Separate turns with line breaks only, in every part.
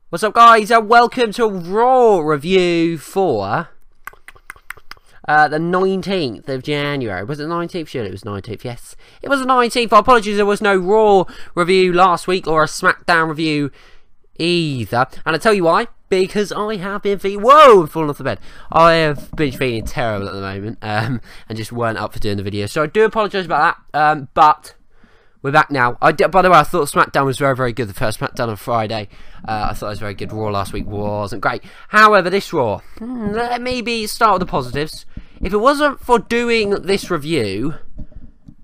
What's up, guys, and welcome to a Raw review for the 19th of January. Was it 19th? Sure, it was 19th, yes. It was the 19th. Apologies, there was no Raw review last week or a SmackDown review either. And I'll tell you why. Because I have been feeling... Whoa! I'm falling off the bed. I have been feeling terrible at the moment and just weren't up for doing the video. So I do apologise about that, but... we're back now. By the way, I thought SmackDown was very, very good. The first SmackDown on Friday. I thought it was very good. Raw last week wasn't great. However, this Raw, let me start with the positives. If it wasn't for doing this review,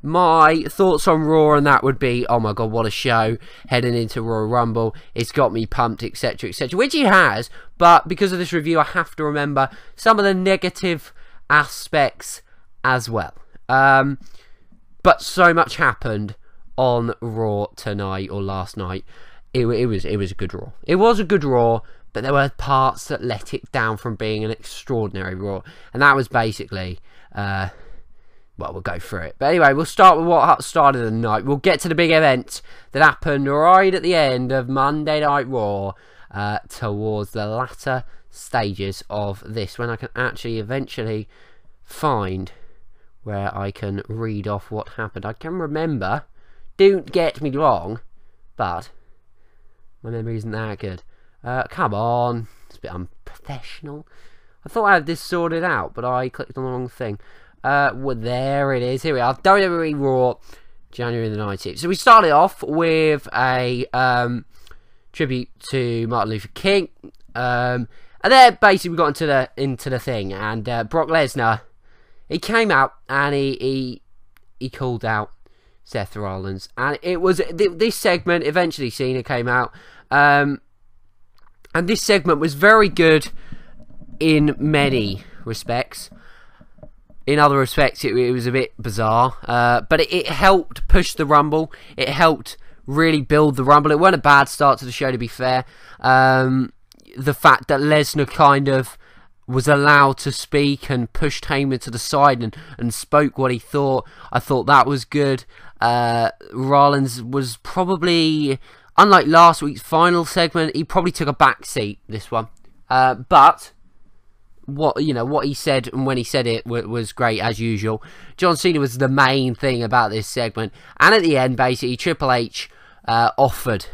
my thoughts on Raw and that would be, oh my god, what a show. Heading into Royal Rumble. It's got me pumped, etc, etc. Which it has, but because of this review, I have to remember some of the negative aspects as well. But so much happened on Raw tonight or last night. It was a good Raw. It was a good Raw, but there were parts that let it down from being an extraordinary Raw, and that was basically well, we'll go through it. But anyway, we'll start with what started the night. We'll get to the big event that happened right at the end of Monday Night Raw, towards the latter stages of this, when I can actually eventually find where I can read off what happened. I can remember. Don't get me wrong, but my memory isn't that good. Come on, it's a bit unprofessional. I thought I had this sorted out, but I clicked on the wrong thing. Well, there it is. Here we are. WWE Raw, January the 19th. So we started off with a tribute to Martin Luther King, and then basically we got into the thing, and Brock Lesnar, he came out and he called out Seth Rollins, and it was this segment. Eventually Cena came out, and this segment was very good in many respects. In other respects it was a bit bizarre, but it helped push the Rumble. It helped really build the Rumble. It wasn't a bad start to the show, to be fair. The fact that Lesnar kind of was allowed to speak and pushed Heyman to the side and spoke what he thought, I thought that was good. Rollins was probably, unlike last week's final segment, he probably took a back seat this one. But what he said and when he said it was great as usual. John Cena was the main thing about this segment, and at the end, basically, Triple H offered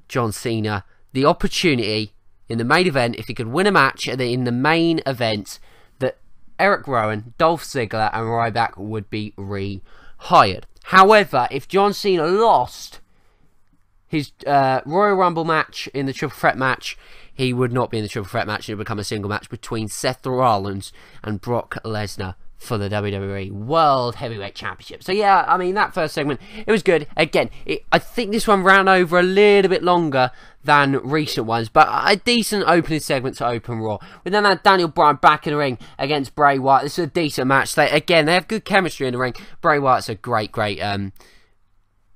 John Cena the opportunity in the main event, if he could win a match in the main event, that Eric Rowan, Dolph Ziggler and RYBACK would be rehired. However, if John Cena lost his Royal Rumble match in the Triple Threat match, he would not be in the Triple Threat match, and it would become a single match between Seth Rollins and Brock Lesnar for the WWE World Heavyweight Championship. So yeah, I mean, that first segment, it was good. Again, I think this one ran over a little bit longer than recent ones, but a decent opening segment to open Raw. We then had Daniel Bryan back in the ring against Bray Wyatt. This is a decent match. They have good chemistry in the ring. Bray Wyatt's a great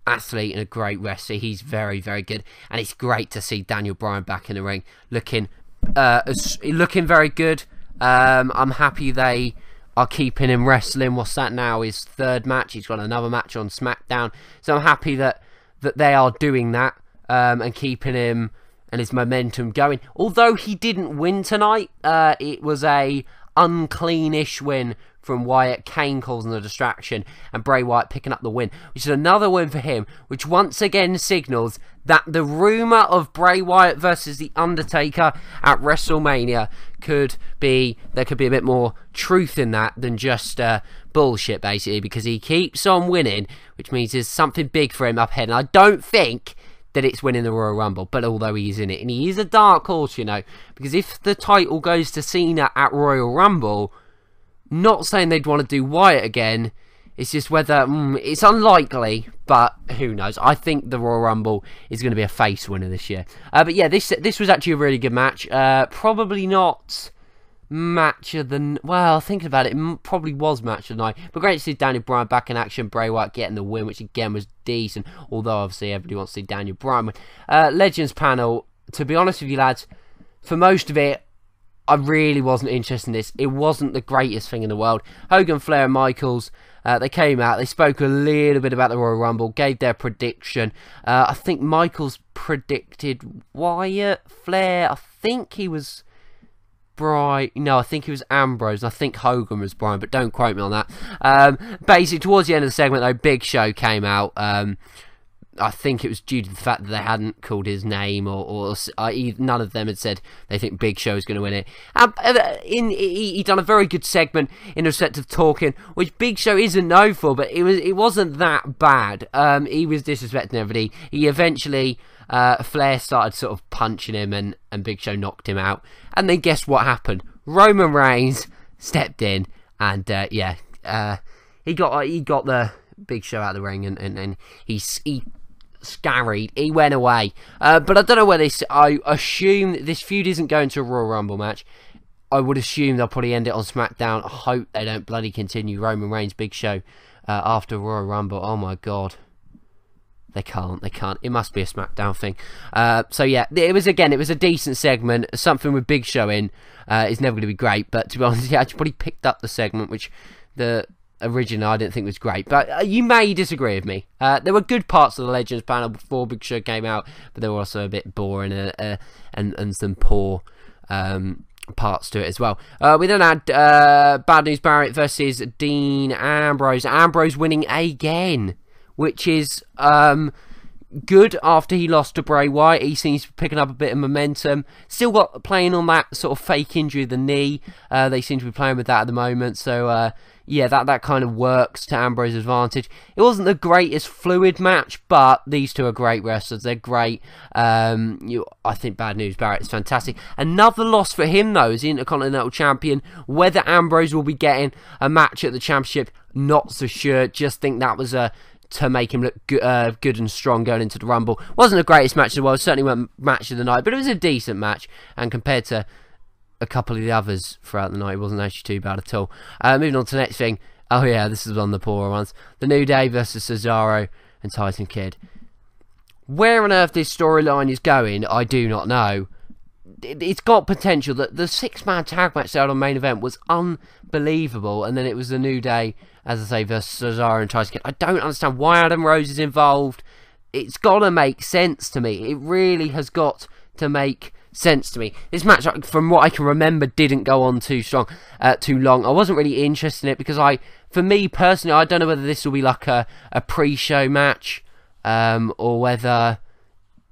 athlete and a great wrestler. He's very, very good, and it's great to see Daniel Bryan back in the ring, looking very good. I'm happy they are keeping him wrestling. What's that now? His third match. He's got another match on SmackDown. So I'm happy that they are doing that and keeping him and his momentum going. Although he didn't win tonight, it was a uncleanish win from Wyatt. Kane causing the distraction and Bray Wyatt picking up the win, which is another win for him, which once again signals that the rumour of Bray Wyatt versus The Undertaker at WrestleMania could be a bit more truth in that than just bullshit, basically, because he keeps on winning, which means there's something big for him up ahead. And I don't think that it's winning the Royal Rumble, but although he's in it, and he is a dark horse, because if the title goes to Cena at Royal Rumble, not saying they'd want to do Wyatt again, it's just whether, it's unlikely, but who knows. I think the Royal Rumble is going to be a face winner this year. But yeah, this was actually a really good match. Probably not match of the... well, thinking about it, it probably was match of the night. But great to see Daniel Bryan back in action. Bray Wyatt getting the win, which again was decent. Although, obviously, everybody wants to see Daniel Bryan win. Legends panel, to be honest with you, lads, for most of it, I really wasn't interested in this. It wasn't the greatest thing in the world. Hogan, Flair and Michaels, they came out, they spoke a little bit about the Royal Rumble, gave their prediction. I think Michaels predicted Wyatt, Flair, I think he was Bryan, no, I think he was Ambrose, and I think Hogan was Bryan, but don't quote me on that. Basically, towards the end of the segment, though, Big Show came out. I think it was due to the fact that they hadn't called his name, or none of them had said they think Big Show is going to win it. He done a very good segment in respect of talking, which Big Show isn't known for, but it wasn't that bad. He was disrespecting everybody. He eventually, Flair started sort of punching him, and Big Show knocked him out. And then guess what happened? Roman Reigns stepped in, and he got the Big Show out of the ring, and he scurried. He went away. But I don't know where this. I assume this feud isn't going to a Royal Rumble match. I would assume they'll probably end it on SmackDown. I hope they don't bloody continue Roman Reigns Big Show after Royal Rumble. Oh my god. They can't. It must be a SmackDown thing. So yeah, it was a decent segment. Something with Big Show in is never going to be great. But to be honest, yeah, I probably picked up the segment, which the original I didn't think was great, but you may disagree with me. There were good parts of the Legends panel before Big Show came out, but they were also a bit boring and some poor parts to it as well. We then had Bad News Barrett versus Dean Ambrose. Ambrose winning again, which is good after he lost to Bray Wyatt. He seems to be picking up a bit of momentum. Still got playing on that sort of fake injury of the knee. They seem to be playing with that at the moment. So yeah, that kind of works to Ambrose's advantage. It wasn't the greatest fluid match, but these two are great wrestlers. They're great. I think Bad News Barrett is fantastic. Another loss for him, though, as the Intercontinental Champion. Whether Ambrose will be getting a match at the Championship, not so sure. Just think that was to make him look good and strong going into the Rumble. Wasn't the greatest match in the world. Certainly wasn't match of the night, but it was a decent match. And compared to a couple of the others throughout the night, it wasn't actually too bad at all. Moving on to the next thing. Oh yeah, this is one of the poorer ones. The New Day versus Cesaro and Tyson Kidd. Where on earth this storyline is going, I do not know. It's got potential. That the 6-man tag match out on main event was unbelievable, and then it was the New Day, as I say, versus Cesaro and Tyson Kidd. I don't understand why Adam Rose is involved. It's got to make sense to me. It really has got to make sense to me. This match, from what I can remember, didn't go on too long. I wasn't really interested in it because for me personally, I don't know whether this will be like a pre-show match or whether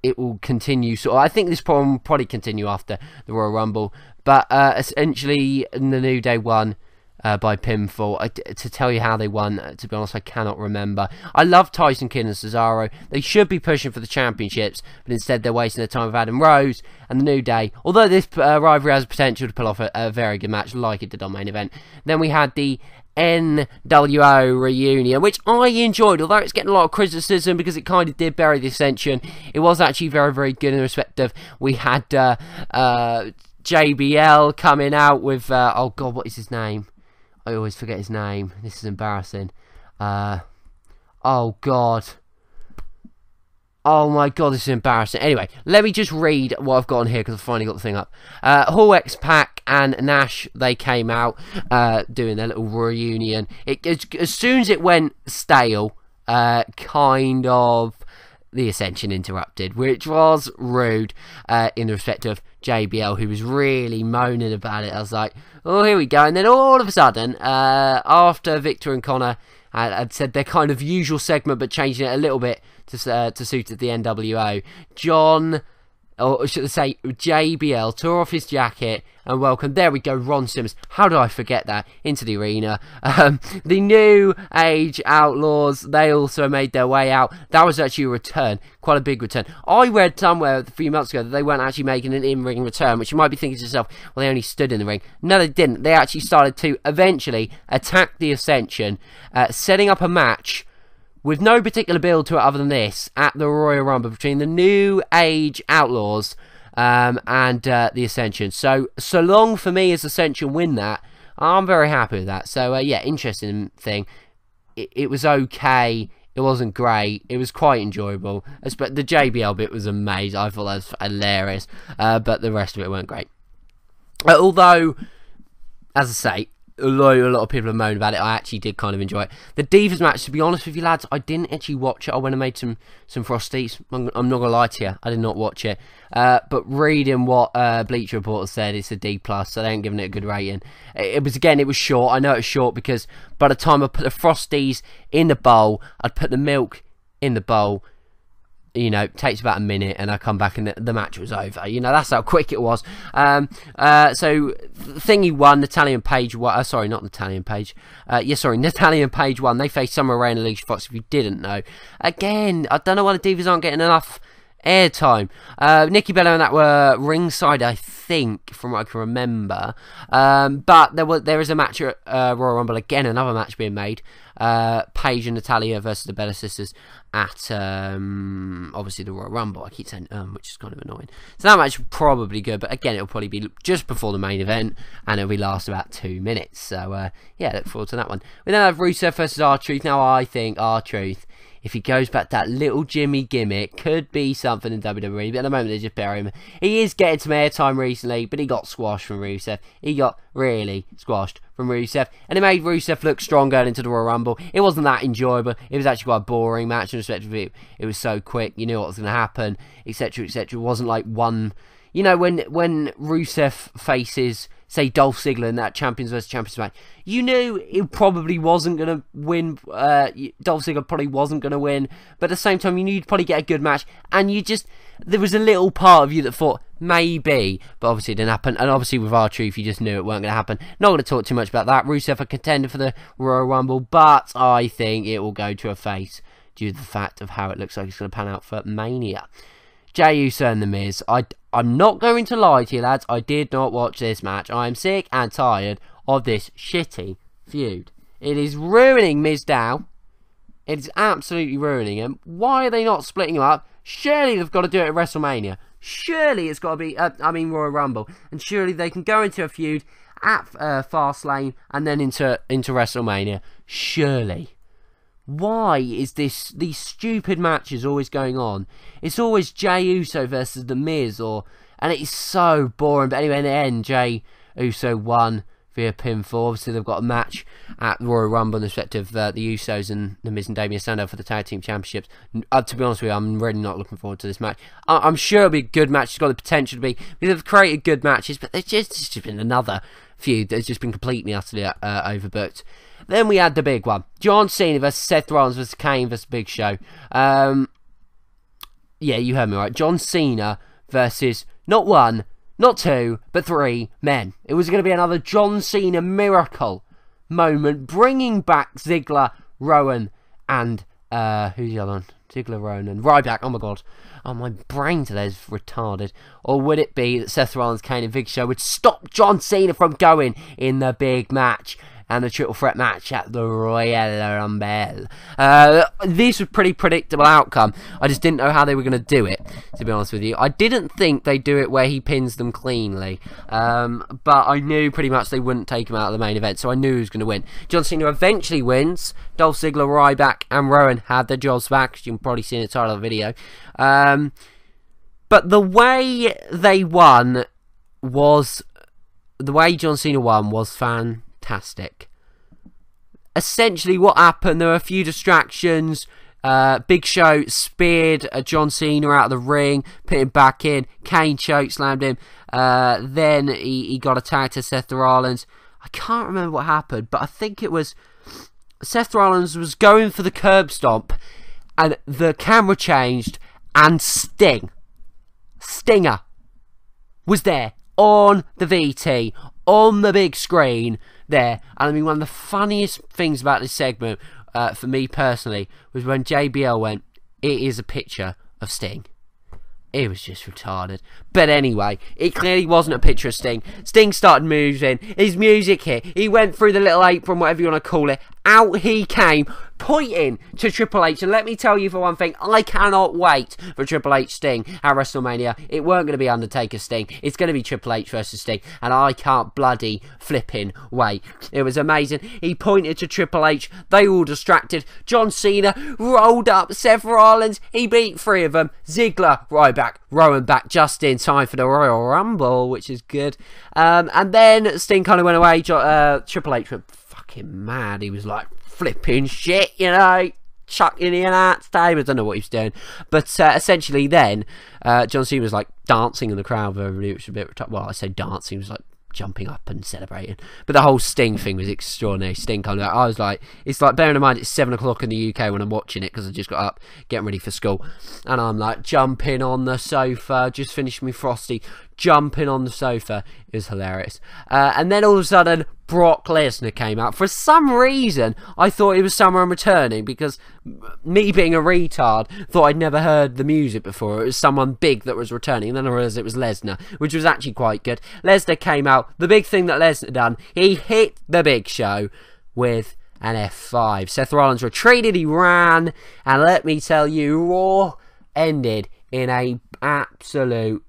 it will continue. So I think this problem will probably continue after the Royal Rumble. But essentially, the New Day won by pinfall. To tell you how they won, to be honest, I cannot remember. I love Tyson Kidd and Cesaro. They should be pushing for the championships, but instead they're wasting their time with Adam Rose and the New Day. Although this rivalry has potential to pull off a very good match, like it did on main event. Then we had the NWO reunion, which I enjoyed, although it's getting a lot of criticism because it kind of did bury the Ascension. It was actually very, very good in respect of we had JBL coming out with oh god, what is his name? I always forget his name. This is embarrassing. Oh god. Oh my god, this is embarrassing. Anyway, let me just read what I've got on here because I've finally got the thing up. Hall X-Pac and Nash, they came out doing their little reunion. As soon as it went stale, kind of the Ascension interrupted, which was rude in respect of JBL, who was really moaning about it. I was like, oh, here we go. And then all of a sudden, after Victor and Connor had said their kind of usual segment, but changing it a little bit to suit the NWO, John, or should I say JBL, tore off his jacket and welcomed, there we go, Ron Simmons. How did I forget that? Into the arena. The New Age Outlaws, they also made their way out. That was actually a return, quite a big return. I read somewhere a few months ago that they weren't actually making an in-ring return, which you might be thinking to yourself, well, they only stood in the ring. No, they didn't. They actually started to eventually attack the Ascension, setting up a match with no particular build to it other than this, at the Royal Rumble between the New Age Outlaws and the Ascension. So long for me as Ascension win that, I'm very happy with that. So yeah, interesting thing. It was okay. It wasn't great. It was quite enjoyable. But the JBL bit was amazing. I thought that was hilarious. But the rest of it weren't great. Although, as I say, a lot of people have moaned about it, I actually did kind of enjoy it. The Divas match, to be honest with you lads, I didn't actually watch it. I went and made some Frosties. I'm not going to lie to you, I did not watch it. But reading what Bleacher Report said, it's a D+, so they ain't giving it a good rating. It was short. I know it was short because by the time I put the Frosties in the bowl, I'd put the milk in the bowl. You know, it takes about a minute, and I come back and the match was over. You know, that's how quick it was. So Thingy won. Natalya and Paige won. Sorry, not Natalya and Paige. Natalya and Paige won. They faced Summer Rae and Alicia Fox, if you didn't know. Again, I don't know why the Divas aren't getting enough airtime. Nikki Bella and that were ringside, I think, from what I can remember. But there is a match at Royal Rumble again, another match being made. Paige and Natalya versus the Bella Sisters at obviously the Royal Rumble. I keep saying which is kind of annoying. So that match will probably good, but again it'll probably be just before the main event, and it'll be last about 2 minutes. So yeah, look forward to that one. We then have Rusev versus R-Truth. Now I think R-Truth, if he goes back to that little Jimmy gimmick, could be something in WWE, but at the moment they just bury him. He is getting some airtime recently, but he got squashed from Rusev. He got really squashed from Rusev, and it made Rusev look strong going into the Royal Rumble. It wasn't that enjoyable. It was actually quite a boring match in respect of it. It was so quick, you knew what was going to happen, etc, etc. It wasn't like one... You know, when Rusev faces, say, Dolph Ziggler in that Champions vs. Champions match, you knew it probably wasn't going to win. Dolph Ziggler probably wasn't going to win. But at the same time, you knew you'd probably get a good match. And there was a little part of you that thought, maybe. But obviously it didn't happen. And obviously with R-Truth, you just knew it weren't going to happen. Not going to talk too much about that. Rusev a contender for the Royal Rumble. But I think it will go to a face due to the fact of how it looks like it's going to pan out for Mania. Jey Uso and The Miz. I'm not going to lie to you, lads. I did not watch this match. I am sick and tired of this shitty feud. It is ruining Mizdow. It is absolutely ruining him. Why are they not splitting him up? Surely they've got to do it at WrestleMania. Surely it's got to be, Royal Rumble. And surely they can go into a feud at Fastlane and then into WrestleMania. Surely. Why is these stupid matches always going on? It's always Jey Uso versus The Miz, and it's so boring. But anyway, in the end, Jey Uso won via pinfall. Obviously, they've got a match at Royal Rumble in respect of the Usos and The Miz and Damien Sandow for the Tag Team Championships. To be honest with you, I'm really not looking forward to this match. I'm sure it'll be a good match. It's got the potential to be. They've created good matches, but it's just been another feud that's just been completely, utterly overbooked. Then we had the big one. John Cena versus Seth Rollins versus Kane versus Big Show. Yeah, you heard me right. John Cena versus not one, not two, but three men. It was going to be another John Cena miracle moment, bringing back Ziggler, Rowan, and who's the other one? Ziggler, Rowan, and RYBACK. Oh my god. Oh, my brain today is retarded. Or would it be that Seth Rollins, Kane, and Big Show would stop John Cena from going in the big match and the triple threat match at the Royal Rumble? This was a pretty predictable outcome. I just didn't know how they were going to do it, to be honest with you. I didn't think they'd do it where he pins them cleanly, but I knew pretty much they wouldn't take him out of the main event, so I knew he was going to win. John Cena eventually wins. Dolph Ziggler, RYBACK, and Rowan had their jobs back. You can probably see in the title of the video. But the way they won was... The way John Cena won was fantastic. Essentially what happened, there were a few distractions. Big Show speared John Cena out of the ring, put him back in. Kane chokeslammed him. Then he got attacked to Seth Rollins. I can't remember what happened, but I think it was Seth Rollins was going for the curb stomp, and the camera changed, and Stinger was there on the VT, on the big screen there. And I mean, one of the funniest things about this segment, for me personally, was when JBL went, "It is a picture of Sting." It was just retarded. But anyway, it clearly wasn't a picture of Sting. Sting started moving. His music hit. He went through the little apron, whatever you want to call it. Out he came. pointing to Triple H. And let me tell you for one thing, I cannot wait for Triple H Sting at WrestleMania. It weren't going to be Undertaker Sting. It's going to be Triple H versus Sting. And I can't bloody flipping wait. It was amazing. He pointed to Triple H. They all distracted. John Cena rolled up Seth Rollins. He beat 3 of them. Ziggler, RYBACK, ROWAN back just in time for the Royal Rumble, which is good. And then Sting kind of went away. Triple H went fucking mad. He was like flipping shit, you know, chucking in at table. I don't know what he was doing, but essentially then John Cena was like dancing in the crowd with everybody, which was a bit, well, I say dancing, he was like jumping up and celebrating, but the whole Sting thing was extraordinary. Sting kind of, I was like, it's like, bearing in mind it's 7 o'clock in the UK when I'm watching it, because I just got up getting ready for school, and I'm like jumping on the sofa, just finished me Frosty, jumping on the sofa. It was hilarious. And then all of a sudden Brock Lesnar came out. For some reason I thought it was someone returning, because me being a retard thought I'd never heard the music before. It was someone big that was returning, and then I realised it was Lesnar, which was actually quite good. Lesnar came out. The big thing that Lesnar done, he hit the Big Show with an F5. Seth Rollins retreated, he ran, and let me tell you, Raw ended in a absolute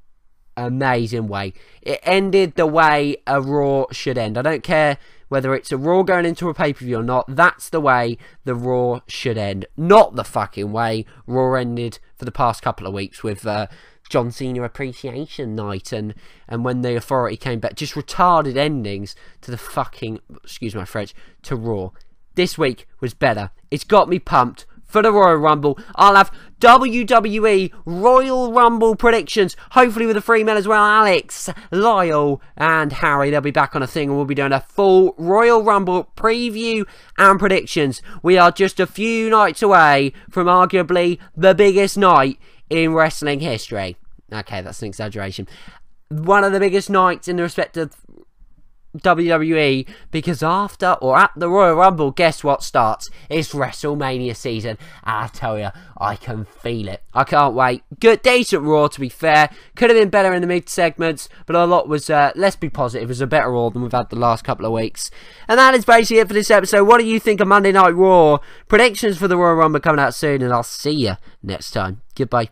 amazing way. It ended the way a Raw should end. I don't care whether it's a Raw going into a pay-per-view or not. That's the way the Raw should end. Not the fucking way Raw ended for the past couple of weeks with John Cena Appreciation Night and when the Authority came back. Just retarded endings to the fucking, excuse my French, to Raw. This week was better. It's got me pumped for the Royal Rumble. I'll have WWE Royal Rumble predictions, hopefully with the 3 men as well, Alex, Lyle and Harry. They'll be back on a thing, and we'll be doing a full Royal Rumble preview and predictions. We are just a few nights away from arguably the biggest night in wrestling history. Okay, that's an exaggeration. One of the biggest nights in the respect of WWE, because after or at the Royal Rumble, guess what starts? It's WrestleMania season, and I tell you, I can feel it. I can't wait. Good, decent Raw, to be fair. Could have been better in the mid segments, but a lot was, let's be positive, it was a better Raw than we've had the last couple of weeks. And that is basically it for this episode. What do you think of Monday Night Raw? Predictions for the Royal Rumble coming out soon, and I'll see you next time. Goodbye.